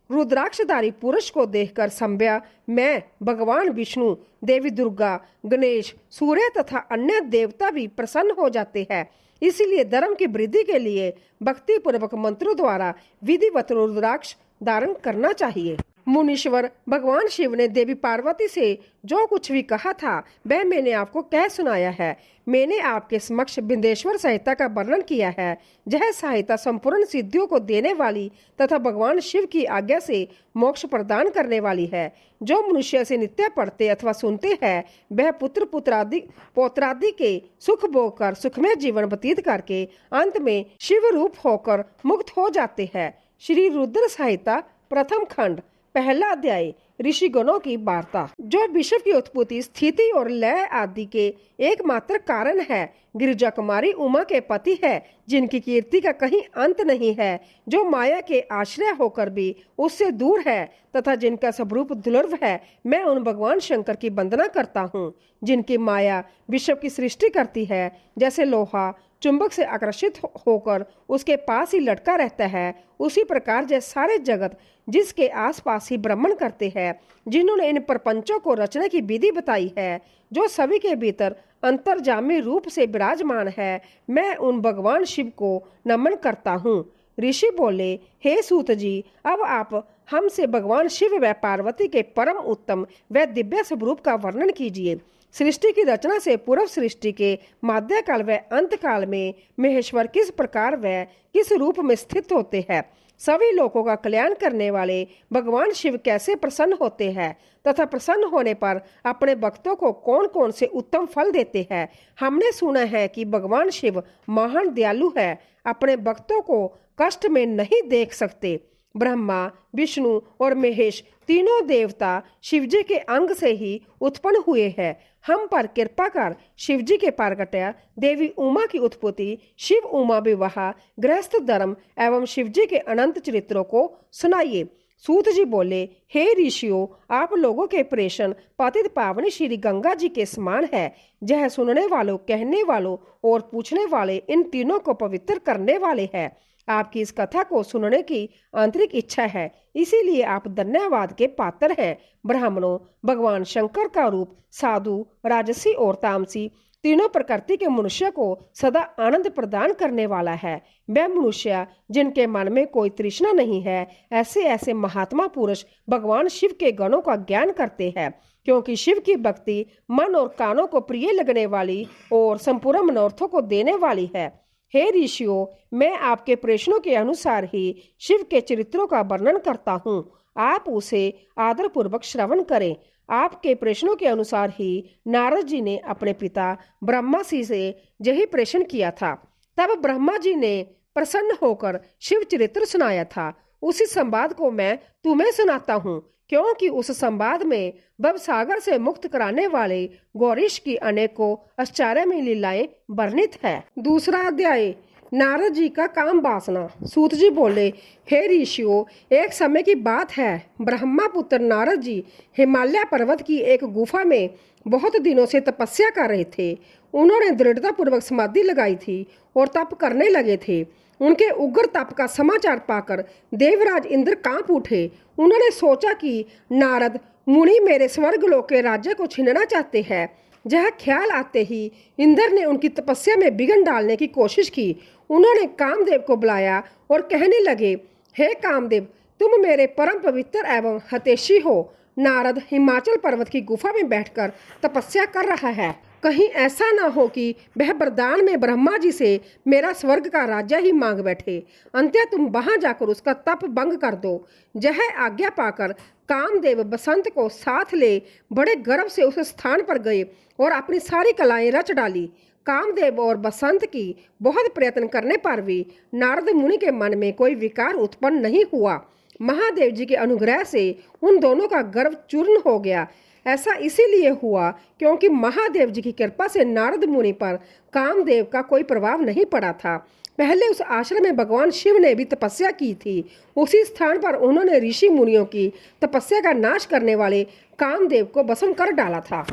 रुद्राक्षधारी पुरुष को देखकर संभ्या मैं भगवान विष्णु, देवी दुर्गा, गणेश, सूर्य तथा अन्य देवता भी प्रसन्न हो जाते हैं। इसीलिए धर्म की वृद्धि के लिए भक्ति पूर्वक मंत्रों द्वारा विधिवत रुद्राक्ष धारण करना चाहिए। मुनीश्वर भगवान शिव ने देवी पार्वती से जो कुछ भी कहा था वह मैंने आपको कह सुनाया है। मैंने आपके समक्ष बिंदेश्वर संहिता का वर्णन किया है। यह संहिता संपूर्ण सिद्धियों को देने वाली तथा भगवान शिव की आज्ञा से मोक्ष प्रदान करने वाली है। जो मनुष्य से नित्य पढ़ते अथवा सुनते हैं वह पुत्र पुत्रादि पौत्रादि के सुख भोग कर सुखमय जीवन व्यतीत करके अंत में शिव रूप होकर मुक्त हो जाते हैं। श्री रुद्र संहिता प्रथम खंड पहला अध्याय ऋषिगणों की वार्ता। जो विश्व की उत्पत्ति स्थिति और लय आदि के एकमात्र कारण है, गिरिजा कुमारी उमा के पति है, जिनकी कीर्ति का कहीं अंत नहीं है, जो माया के आश्रय होकर भी उससे दूर है तथा जिनका स्वरूप दुर्लभ है। मैं उन भगवान शंकर की वंदना करता हूँ जिनकी माया विश्व की सृष्टि करती है। जैसे लोहा चुंबक से आकर्षित होकर उसके पास ही लटका रहता है, उसी प्रकार जैसे सारे जगत जिसके आसपास ही भ्रमण करते हैं, जिन्होंने इन प्रपंचों को रचने की विधि बताई है, जो सभी के भीतर अंतर्जामी रूप से विराजमान है, मैं उन भगवान शिव को नमन करता हूँ। ऋषि बोले, हे सूत जी, अब आप हमसे भगवान शिव व पार्वती के परम उत्तम व दिव्य स्वरूप का वर्णन कीजिए। सृष्टि की रचना से पूर्व सृष्टि के मध्यकाल व अंत काल में महेश्वर किस प्रकार व किस रूप में स्थित होते हैं। सभी लोगों का कल्याण करने वाले भगवान शिव कैसे प्रसन्न होते हैं तथा प्रसन्न होने पर अपने भक्तों को कौन कौन से उत्तम फल देते हैं। हमने सुना है कि भगवान शिव महान दयालु है, अपने भक्तों को कष्ट में नहीं देख सकते। ब्रह्मा, विष्णु और महेश तीनों देवता शिवजी के अंग से ही उत्पन्न हुए हैं। हम पर कृपा कर शिवजी के प्रगट्य, देवी उमा की उत्पत्ति, शिव उमा विवाह, गृहस्थ धर्म एवं शिवजी के अनंत चरित्रों को सुनाइए। सूत जी बोले, हे ऋषियों, आप लोगों के प्रेषण पतित पावनी श्री गंगा जी के समान है। यह सुनने वालों, कहने वालों और पूछने वाले इन तीनों को पवित्र करने वाले हैं। आपकी इस कथा को सुनने की आंतरिक इच्छा है, इसीलिए आप धन्यवाद के पात्र हैं। ब्राह्मणों, भगवान शंकर का रूप साधु, राजसी और तामसी तीनों प्रकृति के मनुष्य को सदा आनंद प्रदान करने वाला है। वह मनुष्य जिनके मन में कोई तृष्णा नहीं है, ऐसे ऐसे महात्मा पुरुष भगवान शिव के गणों का ज्ञान करते हैं, क्योंकि शिव की भक्ति मन और कानों को प्रिय लगने वाली और संपूर्ण मनोरथों को देने वाली है। हे ऋषियों, मैं आपके प्रश्नों के अनुसार ही शिव के चरित्रों का वर्णन करता हूँ। आप उसे आदर पूर्वक श्रवण करें। आपके प्रश्नों के अनुसार ही नारद जी ने अपने पिता ब्रह्मा जी से यही प्रश्न किया था। तब ब्रह्मा जी ने प्रसन्न होकर शिव चरित्र सुनाया था। उसी संवाद को मैं तुम्हें सुनाता हूँ, क्योंकि उस संवाद में भवसागर से मुक्त कराने वाले गौरीश की अनेकों आश्चर्यमय लीलाएं वर्णित है। दूसरा अध्याय नारद जी का काम वासना। सूत जी बोले, हे ऋषियों, एक समय की बात है, ब्रह्मा पुत्र नारद जी हिमालय पर्वत की एक गुफा में बहुत दिनों से तपस्या कर रहे थे। उन्होंने दृढ़ता पूर्वक समाधि लगाई थी और तप करने लगे थे। उनके उग्र तप का समाचार पाकर देवराज इंद्र कांप उठे। उन्होंने सोचा कि नारद मुनि मेरे स्वर्गलोक के राज्य को छीनना चाहते हैं। यह ख्याल आते ही इंद्र ने उनकी तपस्या में विघ्न डालने की कोशिश की। उन्होंने कामदेव को बुलाया और कहने लगे, हे कामदेव, तुम मेरे परम पवित्र एवं हतेशी हो। नारद हिमाचल पर्वत की गुफा में बैठकर तपस्या कर रहा है। कहीं ऐसा ना हो कि वह वरदान में ब्रह्मा जी से मेरा स्वर्ग का राज्य ही मांग बैठे। अंत्य तुम वहां जाकर उसका तप भंग कर दो। यह आज्ञा पाकर कामदेव बसंत को साथ ले बड़े गर्व से उस स्थान पर गए और अपनी सारी कलाएं रच डाली। कामदेव और बसंत की बहुत प्रयत्न करने पर भी नारद मुनि के मन में कोई विकार उत्पन्न नहीं हुआ। महादेव जी के अनुग्रह से उन दोनों का गर्व चूर्ण हो गया। ऐसा इसीलिए हुआ क्योंकि महादेव जी की कृपा से नारद मुनि पर कामदेव का कोई प्रभाव नहीं पड़ा था। पहले उस आश्रम में भगवान शिव ने भी तपस्या की थी। उसी स्थान पर उन्होंने ऋषि मुनियों की तपस्या का नाश करने वाले कामदेव को भस्म कर डाला था।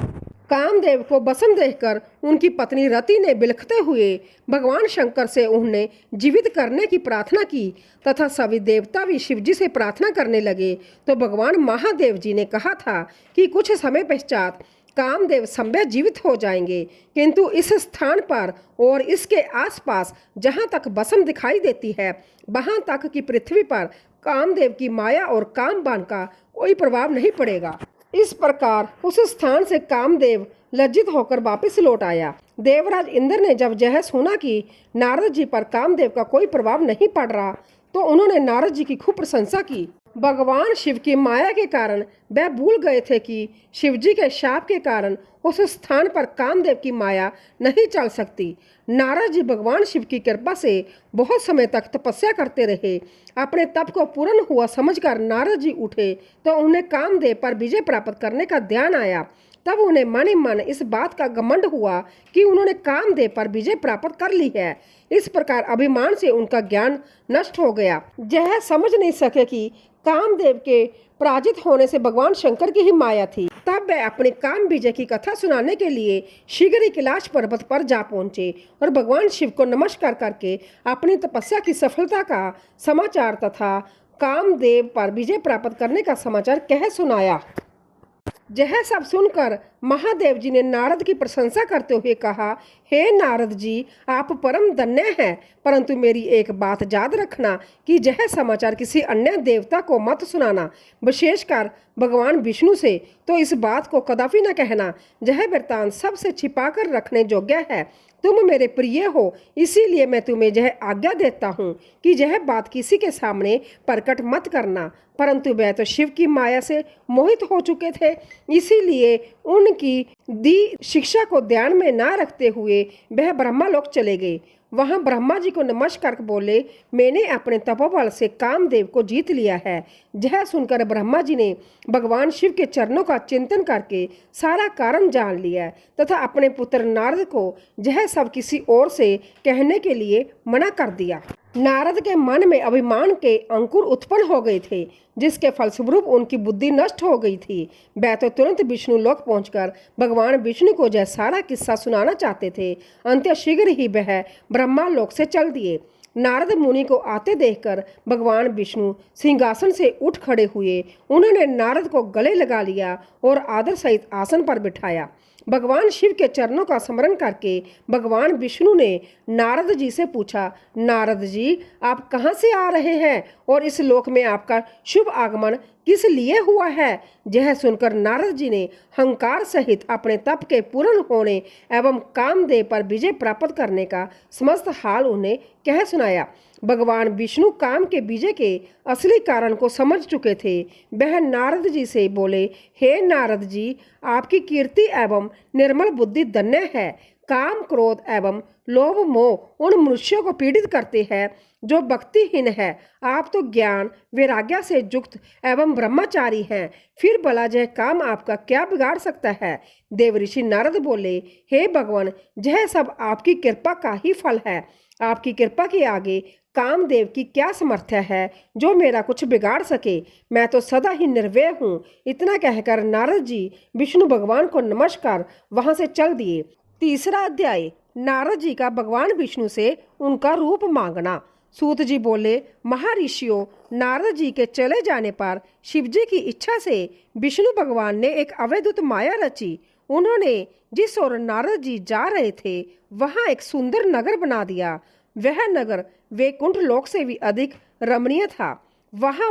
कामदेव को भस्म देखकर उनकी पत्नी रति ने बिलखते हुए भगवान शंकर से उन्हें जीवित करने की प्रार्थना की तथा सभी देवता भी शिवजी से प्रार्थना करने लगे। तो भगवान महादेव जी ने कहा था कि कुछ समय पश्चात कामदेव संभव जीवित हो जाएंगे, किंतु इस स्थान पर और इसके आसपास जहाँ तक भस्म दिखाई देती है वहाँ तक की पृथ्वी पर कामदेव की माया और कामबाण का कोई प्रभाव नहीं पड़ेगा। इस प्रकार उस स्थान से कामदेव लज्जित होकर वापस लौट आया। देवराज इंद्र ने जब यह सुना कि नारद जी पर कामदेव का कोई प्रभाव नहीं पड़ रहा तो उन्होंने नारद जी की खूब प्रशंसा की। भगवान शिव की माया के कारण वह भूल गए थे कि शिवजी के शाप के कारण उस स्थान पर कामदेव की माया नहीं चल सकती। नारद जी भगवान शिव की कृपा से बहुत समय तक तपस्या करते रहे। अपने तप को पूर्ण हुआ समझकर नारद जी उठे तो उन्हें कामदेव पर विजय प्राप्त करने का ध्यान आया। तब उन्हें मन ही मन इस बात का घमंड हुआ कि उन्होंने कामदेव पर विजय प्राप्त कर ली है। इस प्रकार अभिमान से उनका ज्ञान नष्ट हो गया। यह समझ नहीं सके कि कामदेव के पराजित होने से भगवान शंकर की ही माया थी। तब वह अपने काम विजय की कथा सुनाने के लिए शीघ्र ही कैलाश पर्वत पर जा पहुंचे और भगवान शिव को नमस्कार करके अपनी तपस्या की सफलता का समाचार तथा कामदेव पर विजय प्राप्त करने का समाचार कह सुनाया। यह सब सुनकर महादेव जी ने नारद की प्रशंसा करते हुए कहा, हे नारद जी, आप परम धन्य हैं, परंतु मेरी एक बात याद रखना कि यह समाचार किसी अन्य देवता को मत सुनाना, विशेषकर भगवान विष्णु से तो इस बात को कदापि न कहना। यह वृत्तांत सबसे छिपाकर रखने योग्य है। तुम मेरे प्रिय हो, इसीलिए मैं तुम्हें यह आज्ञा देता हूँ कि यह बात किसी के सामने प्रकट मत करना। परंतु वह तो शिव की माया से मोहित हो चुके थे, इसीलिए उनकी दी शिक्षा को ध्यान में ना रखते हुए वह ब्रह्मालोक चले गए। वहां ब्रह्मा जी को नमस्कार बोले, मैंने अपने तपोबल से कामदेव को जीत लिया है। यह सुनकर ब्रह्मा जी ने भगवान शिव के चरणों का चिंतन करके सारा कारण जान लिया तथा अपने पुत्र नारद को यह सब किसी और से कहने के लिए मना कर दिया। नारद के मन में अभिमान के अंकुर उत्पन्न हो गए थे, जिसके फलस्वरूप उनकी बुद्धि नष्ट हो गई थी। वह तो तुरंत विष्णु लोक पहुंचकर भगवान विष्णु को यह सारा किस्सा सुनाना चाहते थे। अंत्य शीघ्र ही वह ब्रह्मा लोक से चल दिए। नारद मुनि को आते देखकर भगवान विष्णु सिंहासन से उठ खड़े हुए। उन्होंने नारद को गले लगा लिया और आदर सहित आसन पर बिठाया। भगवान शिव के चरणों का स्मरण करके भगवान विष्णु ने नारद जी से पूछा, नारद जी, आप कहाँ से आ रहे हैं और इस लोक में आपका शुभ आगमन किस लिए हुआ है? यह सुनकर नारद जी ने हंकार सहित अपने तप के पूर्ण होने एवं कामदेव पर विजय प्राप्त करने का समस्त हाल उन्हें कह सुनाया। भगवान विष्णु काम के विजय के असली कारण को समझ चुके थे। वह नारद जी से बोले, हे नारद जी, आपकी कीर्ति एवं निर्मल बुद्धि धन्य है। काम, क्रोध एवं लोभ मोह उन मनुष्यों को पीड़ित करते हैं जो भक्तिहीन है। आप तो ज्ञान वैराग्य से युक्त एवं ब्रह्मचारी हैं, फिर भला यह काम आपका क्या बिगाड़ सकता है? देवऋषि नारद बोले, हे भगवान, यह सब आपकी कृपा का ही फल है। आपकी कृपा के आगे कामदेव की क्या समर्थ्य है जो मेरा कुछ बिगाड़ सके? मैं तो सदा ही निर्भय हूँ। इतना कहकर नारद जी विष्णु भगवान को नमस्कार वहां से चल दिए। तीसरा अध्याय, नारद जी का भगवान विष्णु से उनका रूप मांगना। सूत जी बोले, महर्षियों, नारद जी के चले जाने पर शिव जी की इच्छा से विष्णु भगवान ने एक अवैधुत माया रची। उन्होंने जिस ओर नारद जी जा रहे थे वहां एक सुंदर नगर बना दिया। वह नगर वैकुंठ लोक से भी अधिक रमणीय था। वहां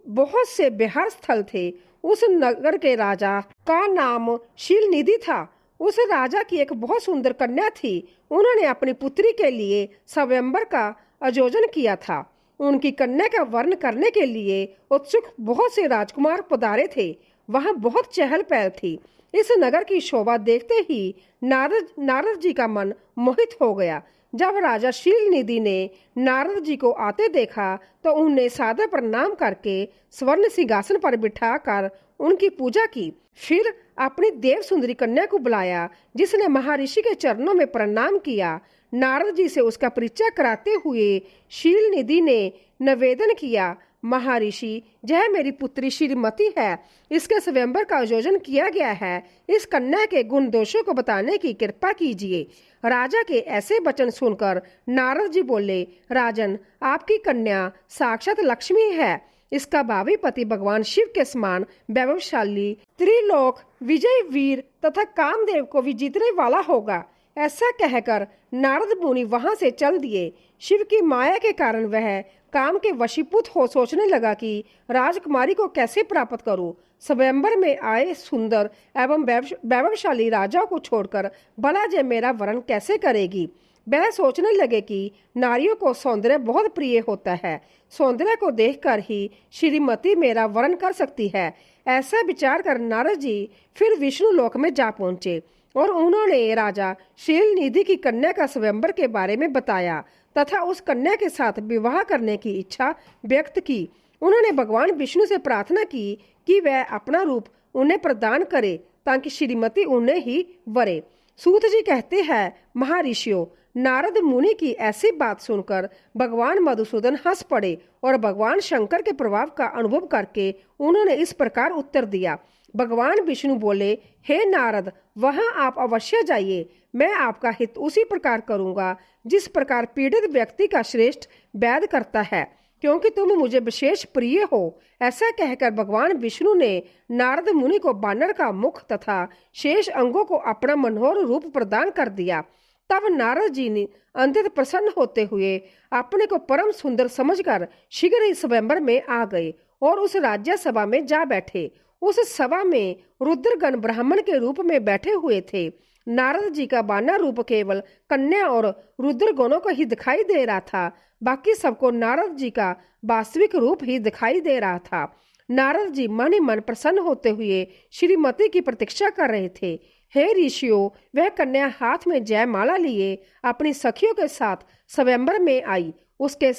बहुत से विहार स्थल थे। उस नगर के राजा का नाम शीलनिधि था। उस राजा की एक बहुत सुंदर कन्या थी। उन्होंने अपनी पुत्री के लिए स्वयंवर का आयोजन किया था। उनकी कन्या का वर्ण करने के लिए उत्सुक बहुत से राजकुमार पधारे थे। वहां बहुत चहल पहल थी। इस नगर की शोभा देखते ही नारद जी का मन मोहित हो गया। जब राजा शीलनिधि ने नारद जी को आते देखा तो उन्हें सादर प्रणाम करके स्वर्ण सिंहासन पर बिठाकर उनकी पूजा की। फिर अपनी देव सुंदरी कन्या को बुलाया, जिसने महर्षि के चरणों में प्रणाम किया। नारद जी से उसका परिचय कराते हुए शीलनिधि ने निवेदन किया, महर्षि, यह मेरी पुत्री श्रीमती है। इसके स्वयंवर का आयोजन किया गया है। इस कन्या के गुण दोषों को बताने की कृपा कीजिए। राजा के ऐसे वचन सुनकर नारद जी बोले, राजन, आपकी कन्या साक्षात लक्ष्मी है। इसका भावी पति भगवान शिव के समान वैभवशाली, त्रिलोक विजय वीर तथा कामदेव को भी जीतने वाला होगा। ऐसा कहकर नारद मुनि वहां से चल दिए। शिव की माया के कारण वह काम के वशीभूत हो सोचने लगा कि राजकुमारी को कैसे प्राप्त करूं। स्वयंवर में आए सुंदर एवं वैभवशाली राजा को छोड़कर भला जे मेरा वरण कैसे करेगी। वह सोचने लगे कि नारियों को सौंदर्य बहुत प्रिय होता है। सौंदर्य को देखकर ही श्रीमती मेरा वरण कर सकती है। ऐसा विचार कर नारद जी फिर विष्णु लोक में जा पहुंचे और उन्होंने राजा शीलनिधि की कन्या का स्वयंवर के बारे में बताया तथा उस कन्या के साथ विवाह करने की इच्छा व्यक्त की। उन्होंने भगवान विष्णु से प्रार्थना की कि वह अपना रूप उन्हें प्रदान करे ताकि श्रीमती उन्हें ही वरे। सूत जी कहते हैं, महर्षियों, नारद मुनि की ऐसी बात सुनकर भगवान मधुसूदन हंस पड़े और भगवान शंकर के प्रभाव का अनुभव करके उन्होंने इस प्रकार उत्तर दिया। भगवान विष्णु बोले, हे नारद, वहां आप अवश्य जाइए। मैं आपका हित उसी प्रकार करूंगा जिस प्रकार पीड़ित व्यक्ति का श्रेष्ठ वैद्य करता है, क्योंकि तुम मुझे विशेष प्रिय हो। ऐसा कहकर भगवान विष्णु ने नारद मुनि को बानर का मुख तथा शेष अंगों को अपना मनोहर रूप प्रदान कर दिया। तब नारद जी ने अत्यंत प्रसन्न होते हुए अपने को परम सुंदर समझकर शीघ्र ही स्वयंवर में आ गए और उस राज्य सभा में जा बैठे। उस सभा में रुद्रगण ब्राह्मण के रूप में बैठे हुए थे। नारद जी का बानर रूप केवल कन्या और रुद्रगणों को ही दिखाई दे रहा था, बाकी सबको नारद जी का वास्तविक रूप ही दिखाई दे रहा था। नारद जी मन ही मन प्रसन्न होते हुए श्रीमती की प्रतीक्षा कर रहे थे। हे ऋषियों, वह कन्या हाथ में जयमाला लिए अपनी सखियों के साथ स्वयंवर में आई। उसके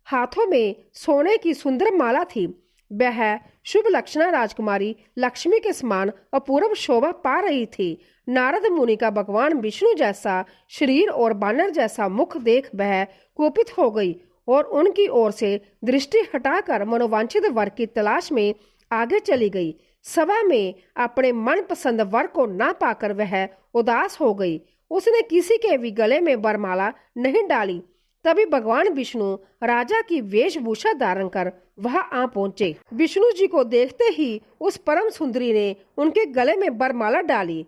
हाथों में सोने की सुंदर माला थी। वह शुभ लक्षणा राजकुमारी लक्ष्मी के समान अपूर्व शोभा पा रही थी। नारद मुनि का भगवान विष्णु जैसा शरीर और बानर जैसा मुख देख वह कुपित हो गई और उनकी ओर से दृष्टि हटाकर मनोवांछित वर की तलाश में आगे चली गई। सभा में अपने मनपसंद वर को ना पाकर वह उदास हो गई। उसने किसी के भी गले में वरमाला नहीं डाली। तभी भगवान विष्णु राजा की वेशभूषा धारण कर वहां आ पहुंचे। विष्णु जी को देखते ही उस परम सुंदरी ने उनके गले में वरमाला डाली।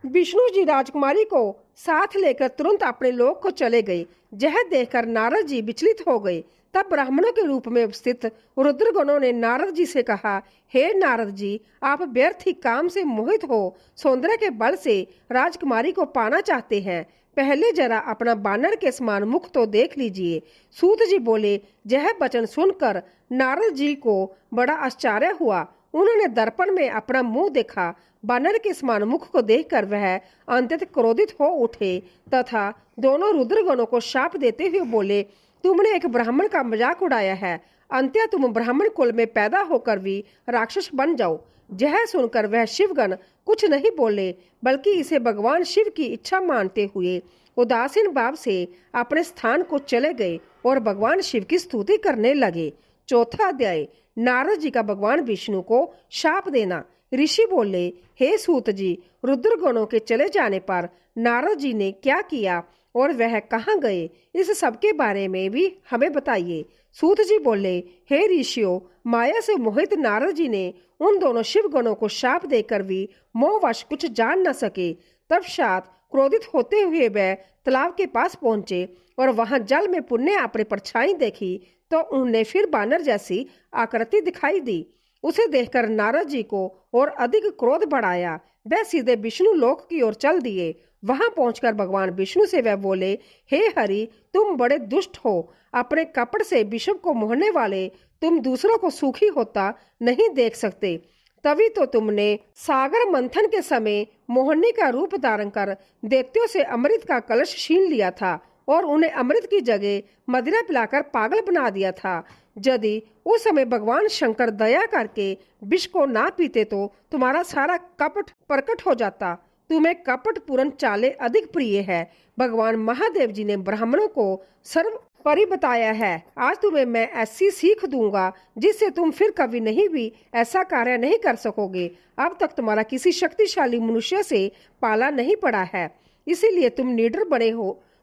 विष्णु जी राजकुमारी को साथ लेकर तुरंत अपने लोक को चले गए। यह देखकर नारद जी विचलित हो गए। तब ब्राह्मणों के रूप में उपस्थित रुद्रगणों ने नारद जी से कहा, हे नारद जी, आप व्यर्थ ही काम से मोहित हो सौंदर्य के बल से राजकुमारी को पाना चाहते हैं। पहले जरा अपना बानर के समान मुख तो देख लीजिए। सूत जी बोले। यह वचन सुनकर नारद जी को बड़ा आश्चर्य हुआ। उन्होंने दर्पण में अपना मुंह देखा। बानर के समान मुख को देखकर वह अत्यंत क्रोधित हो उठे तथा दोनों रुद्रगणों को शाप देते हुए बोले, तुमने एक ब्राह्मण का मजाक उड़ाया है। अंत्य तुम ब्राह्मण कुल में पैदा होकर भी राक्षस बन जाओ। यह सुनकर वह शिवगण कुछ नहीं बोले, बल्कि इसे भगवान शिव की इच्छा मानते हुए उदासीन भाव से अपने स्थान को चले गए और भगवान शिव की स्तुति करने लगे। चौथा अध्याय, नारद जी का भगवान विष्णु को शाप देना। ऋषि बोले, हे सूत जी, रुद्रगणों के चले जाने पर नारद जी ने क्या किया और वह कहाँ गए, इस सब के बारे में भी हमें बताइए। सूत जी बोले, हे ऋषियों, माया से मोहित नारद जी ने उन दोनों शिव गणों को शाप देकर भी मोहवश कुछ जान न सके। तत्पश्चात क्रोधित होते हुए वह तालाब के पास पहुंचे और वहां जल में पुण्य अपनी परछाई देखी तो उन्हें फिर बानर जैसी आकृति दिखाई दी। उसे देखकर नारद जी को और अधिक क्रोध बढ़ाया। वह सीधे विष्णु लोक की ओर चल दिए। वहां पहुंचकर भगवान विष्णु से वह बोले, हे हरि, तुम बड़े दुष्ट हो। अपने कपड़ से विषम को मोहने वाले तुम दूसरों को सुखी होता नहीं देख सकते। तभी तो तुमने सागर मंथन के समय मोहिनी का रूप धारण कर दैत्यों से अमृत का कलश छीन लिया था और उन्हें अमृत की जगह मदिरा पिलाकर पागल बना दिया था। यदि उस समय भगवान शंकर दया करके विष को ना पीते तो तुम्हारा सारा कपट प्रकट हो जाता। तुम्हें कपट पूर्ण चालें अधिक प्रिय है। भगवान महादेव जी ने ब्राह्मणों को सर्वोपरि बताया है। आज तुम्हें मैं ऐसी सीख दूंगा जिससे तुम फिर कभी नहीं भी ऐसा कार्य नहीं कर सकोगे। अब तक तुम्हारा किसी शक्तिशाली मनुष्य से पाला नहीं पड़ा है, इसीलिए तुम निडर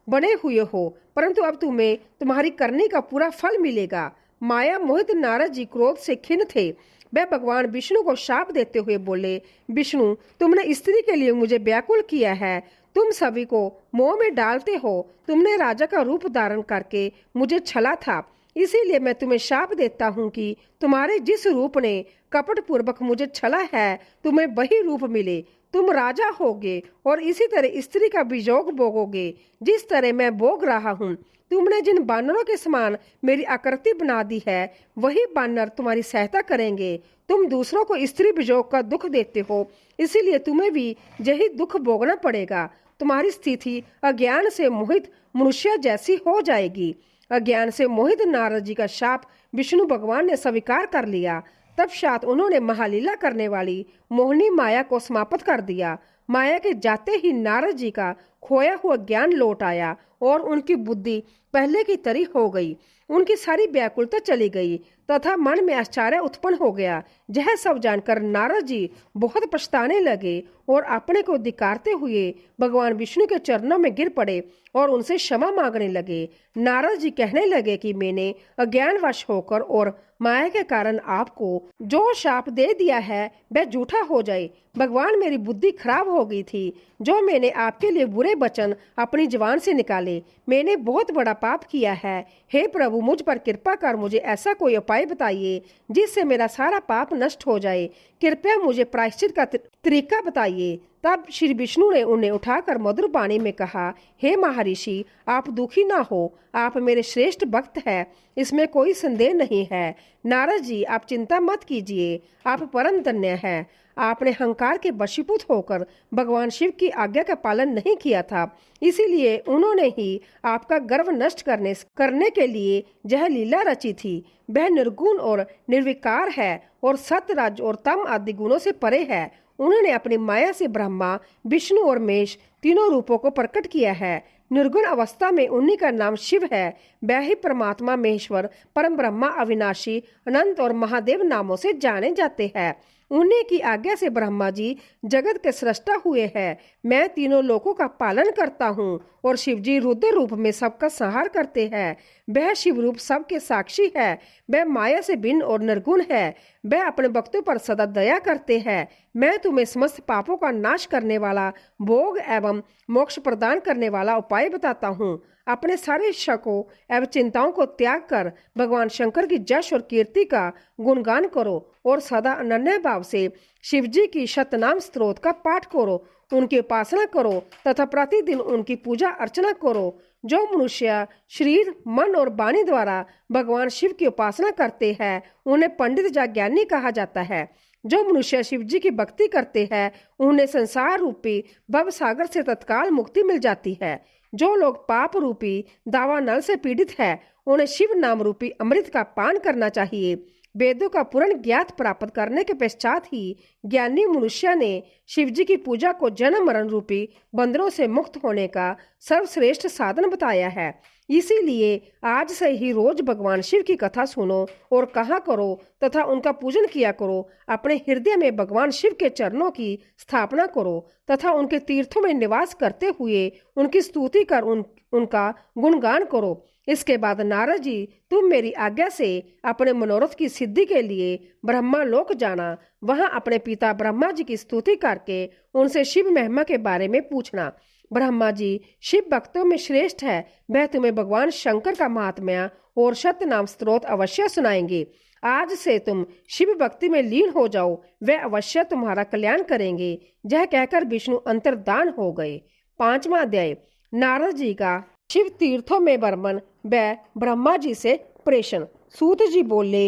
बने हुए हो, परंतु अब तुम्हें तुम्हारी करनी का पूरा फल मिलेगा। माया मोहित नारद जी क्रोध से खिन्न थे। वह भगवान विष्णु को शाप देते हुए बोले, विष्णु, तुमने स्त्री के लिए मुझे व्याकुल किया है, तुम सभी को मोह में डालते हो। तुमने राजा का रूप धारण करके मुझे छला था, इसीलिए मैं तुम्हें शाप देता हूँ कि तुम्हारे जिस रूप ने कपट पूर्वक मुझे छला है, तुम्हें वही रूप मिले। तुम राजा होगे और इसी तरह स्त्री का वियोग भोगोगे जिस तरह मैं भोग रहा हूँ। तुमने जिन बानरों के समान मेरी आकृति बना दी है, वही बानर तुम्हारी सहायता करेंगे। तुम दूसरों को स्त्री वियोग का दुख देते हो, इसीलिए तुम्हें भी यही दुख भोगना पड़ेगा। तुम्हारी स्थिति अज्ञान से मोहित मनुष्य जैसी हो जाएगी। अज्ञान से मोहित नारद जी का शाप विष्णु भगवान ने स्वीकार कर लिया। तत्पश्चात उन्होंने महालीला करने वाली मोहिनी माया को समाप्त कर दिया। माया के जाते ही नारद जी का खोया हुआ ज्ञान लौट आया और उनकी बुद्धि पहले की तरह हो गई। उनकी सारी व्याकुलता चली गई तथा मन में आश्चर्य उत्पन्न हो गया। यह सब जानकर नारद जी बहुत पछताने लगे और अपने को धिक्कारते हुए भगवान विष्णु के चरणों में गिर पड़े और उनसे क्षमा मांगने लगे। नारद जी कहने लगे कि मैंने अज्ञानवश होकर और माया के कारण आपको जो शाप दे दिया है वह झूठा हो जाए। भगवान, मेरी बुद्धि खराब हो गई थी जो मैंने आपके लिए बुरे वचन अपनी जुबान से निकाले। मैंने बहुत बड़ा पाप किया है। हे प्रभु, मुझ पर कृपा कर मुझे ऐसा कोई उपाय बताइए जिससे मेरा सारा पाप नष्ट हो जाए। कृपया मुझे प्रायश्चित का तरीका बताइए। तब श्री विष्णु ने उन्हें उठाकर मधुर वाणी में कहा, हे महर्षि, आप दुखी ना हो, आप मेरे श्रेष्ठ भक्त हैं, इसमें कोई संदेह नहीं है। नारद जी, आप चिंता मत कीजिए, आप परम धन्य हैं। आपने अहंकार के वशीभूत होकर भगवान शिव की आज्ञा का पालन नहीं किया था, इसीलिए उन्होंने ही आपका गर्व नष्ट करने के लिए यह लीला रची थी। वह निर्गुण और निर्विकार है और सत्य, रज और तम आदि गुणों से परे है। उन्होंने अपनी माया से ब्रह्मा, विष्णु और महेश तीनों रूपों को प्रकट किया है। निर्गुण अवस्था में उन्हीं का नाम शिव है। वह ही परमात्मा, महेश्वर, परम ब्रह्मा, अविनाशी, अनंत और महादेव नामों से जाने जाते हैं। उन्हीं की आज्ञा से ब्रह्मा जी जगत के सृष्टा हुए हैं। मैं तीनों लोकों का पालन करता हूँ और शिव जी रुद्र रूप में सबका संहार करते हैं। वह शिव रूप सबके साक्षी है। वह माया से भिन्न और निर्गुण है। वह अपने भक्तों पर सदा दया करते हैं। मैं तुम्हें समस्त पापों का नाश करने वाला, भोग एवं मोक्ष प्रदान करने वाला उपाय बताता हूँ। अपने सारे शकों एवं चिंताओं को त्याग कर भगवान शंकर की जश और कीर्ति का गुणगान करो और सदा अनन्य भाव से शिव जी की शतनाम स्तोत्र का पाठ करो, उनकी उपासना करो तथा प्रतिदिन उनकी पूजा अर्चना करो। जो मनुष्य शरीर, मन और वाणी द्वारा भगवान शिव की उपासना करते हैं उन्हें पंडित या ज्ञानी कहा जाता है। जो मनुष्य शिव जी की भक्ति करते हैं उन्हें संसार रूपी भव सागर से तत्काल मुक्ति मिल जाती है। जो लोग पाप रूपी दावानल से पीड़ित है उन्हें शिव नाम रूपी अमृत का पान करना चाहिए। वेदों का पूर्ण ज्ञात प्राप्त करने के पश्चात ही ज्ञानी मनुष्य ने शिव जी की पूजा को जन्म मरण रूपी बंधनों से मुक्त होने का सर्वश्रेष्ठ साधन बताया है। इसीलिए आज से ही रोज भगवान शिव की कथा सुनो और कहा करो तथा उनका पूजन किया करो। अपने हृदय में भगवान शिव के चरणों की स्थापना करो तथा उनके तीर्थों में निवास करते हुए उनकी स्तुति कर उनका गुणगान करो। इसके बाद नारद जी, तुम मेरी आज्ञा से अपने मनोरथ की सिद्धि के लिए ब्रह्मा लोक जाना। वहां अपने पिता ब्रह्मा जी की स्तुति करके उनसे शिव महिमा के बारे में पूछना। ब्रह्मा जी शिव भक्तों में श्रेष्ठ है। वह तुम्हें भगवान शंकर का महात्म्य और सत्यनाम स्तोत्र अवश्य सुनाएंगे। आज से तुम शिव भक्ति में लीन हो जाओ, वे अवश्य तुम्हारा कल्याण करेंगे। यह कहकर विष्णु अंतर्धान हो गए। 5वां अध्याय, नारद जी का शिव तीर्थों में वर्मन व ब्रह्मा जी से प्रेषण। सूत जी बोले,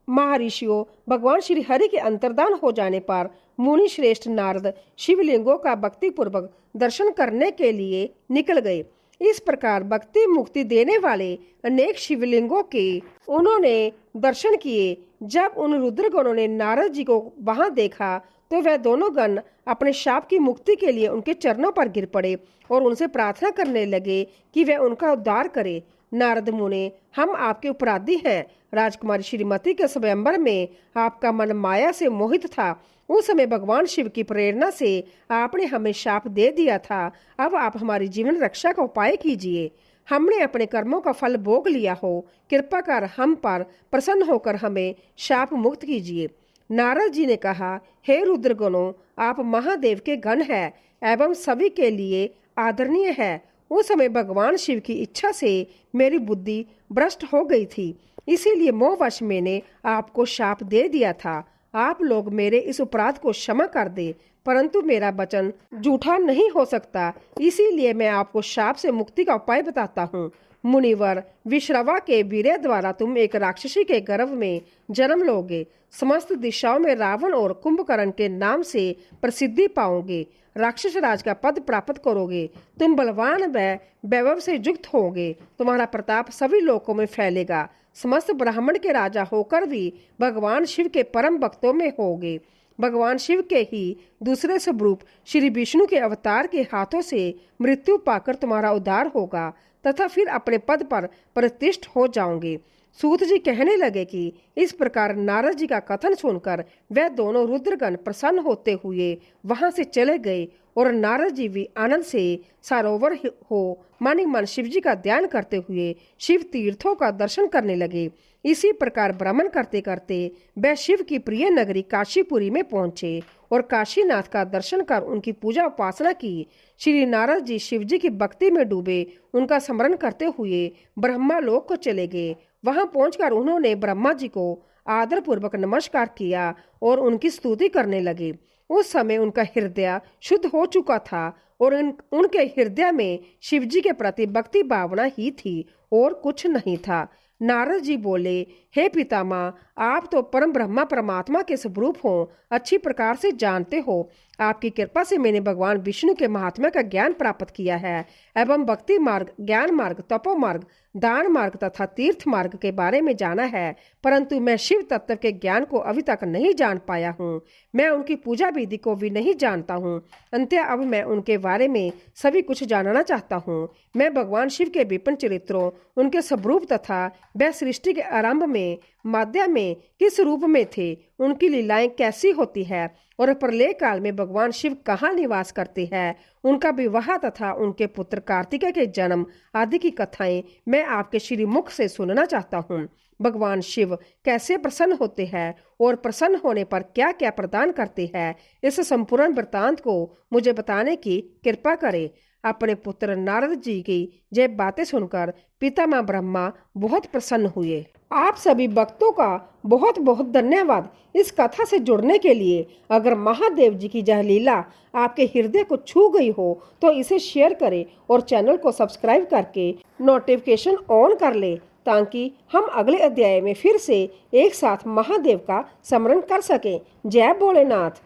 महर्षियों, भगवान श्री हरि के अंतर्धान हो जाने पर मुनि श्रेष्ठ नारद शिवलिंगों का भक्ति पूर्वक दर्शन करने के लिए निकल गए। इस प्रकार भक्ति मुक्ति देने वाले अनेक शिवलिंगों के उन्होंने दर्शन किए। जब उन रुद्रगणों ने नारद जी को वहां देखा तो वह दोनों गण अपने शाप की मुक्ति के लिए उनके चरणों पर गिर पड़े और उनसे प्रार्थना करने लगे कि वह उनका उद्धार करे। नारद मुने, हम आपके अपराधी हैं। राजकुमारी श्रीमती के स्वयंवर में आपका मन माया से मोहित था। उस समय भगवान शिव की प्रेरणा से आपने हमें शाप दे दिया था। अब आप हमारी जीवन रक्षा का उपाय कीजिए। हमने अपने कर्मों का फल भोग लिया हो, कृपा कर हम पर प्रसन्न होकर हमें शाप मुक्त कीजिए। नारद जी ने कहा, हे रुद्रगणों, आप महादेव के गण हैं एवं सभी के लिए आदरणीय है। उस समय भगवान शिव की इच्छा से मेरी बुद्धि भ्रष्ट हो गई थी, इसीलिए मोहवश मैंने आपको शाप दे दिया था। आप लोग मेरे इस अपराध को क्षमा कर दे, परंतु मेरा वचन झूठा नहीं हो सकता, इसीलिए मैं आपको शाप से मुक्ति का उपाय बताता हूँ। मुनिवर, विश्रवा के वीर्य द्वारा तुम एक राक्षसी के गर्भ में जन्म लोगे। समस्त दिशाओं में रावण और कुंभकर्ण के नाम से प्रसिद्धि पाओगे। राक्षस राज का पद प्राप्त करोगे। तुम बलवान व वैभव से युक्त होगे। तुम्हारा प्रताप सभी लोकों में फैलेगा। समस्त ब्राह्मण के राजा होकर भी भगवान शिव के परम भक्तों में होगे। भगवान शिव के ही दूसरे स्वरूप श्री विष्णु के अवतार के हाथों से मृत्यु पाकर तुम्हारा उद्धार होगा तथा फिर अपने पद पर प्रतिष्ठ हो जाओगे। सूत जी कहने लगे कि इस प्रकार नारद जी का कथन सुनकर वह दोनों रुद्रगण प्रसन्न होते हुए वहां से चले गए और नारद जी भी आनंद से सरोवर हो मानी मन शिव जी का ध्यान करते हुए शिव तीर्थों का दर्शन करने लगे। इसी प्रकार भ्रमण करते करते वह शिव की प्रिय नगरी काशीपुरी में पहुंचे और काशीनाथ का दर्शन कर उनकी पूजा उपासना की। श्री नारद जी शिव जी की भक्ति में डूबे उनका स्मरण करते हुए ब्रह्मा लोक को चले गए। वहां पहुंचकर उन्होंने ब्रह्मा जी को आदर पूर्वक नमस्कार किया और उनकी स्तुति करने लगे। उस समय उनका हृदय शुद्ध हो चुका था और उनके हृदय में शिव जी के प्रति भक्ति भावना ही थी और कुछ नहीं था। नारद जी बोले, हे पितामह, आप तो परम ब्रह्मा परमात्मा के स्वरूप हो, अच्छी प्रकार से जानते हो। आपकी कृपा से मैंने भगवान विष्णु के महात्म्य का ज्ञान प्राप्त किया है एवं भक्ति मार्ग, ज्ञान मार्ग, तपो मार्ग, दान मार्ग तथा तीर्थ मार्ग के बारे में जाना है, परंतु मैं शिव तत्व के ज्ञान को अभी तक नहीं जान पाया हूँ। मैं उनकी पूजा विधि को भी नहीं जानता हूँ। अंत अब मैं उनके बारे में सभी कुछ जानना चाहता हूँ। मैं भगवान शिव के विपिन चरित्रों, उनके स्वरूप तथा वह सृष्टि के आरंभ में माध्य में किस रूप में थे, उनकी लीलाएं कैसी होती है और प्रलय काल में भगवान शिव कहाँ निवास करते हैं, उनका विवाह तथा उनके पुत्र कार्तिकेय के जन्म आदि की कथाएं मैं आपके श्री मुख से सुनना चाहता हूँ। भगवान शिव कैसे प्रसन्न होते हैं और प्रसन्न होने पर क्या क्या प्रदान करते हैं, इस संपूर्ण वृत्तांत को मुझे बताने की कृपा करें। अपने पुत्र नारद जी की ये बातें सुनकर पितामह ब्रह्मा बहुत प्रसन्न हुए। आप सभी भक्तों का बहुत बहुत धन्यवाद इस कथा से जुड़ने के लिए। अगर महादेव जी की यह लीला आपके हृदय को छू गई हो तो इसे शेयर करें और चैनल को सब्सक्राइब करके नोटिफिकेशन ऑन कर ले, ताकि हम अगले अध्याय में फिर से एक साथ महादेव का स्मरण कर सकें। जय भोलेनाथ।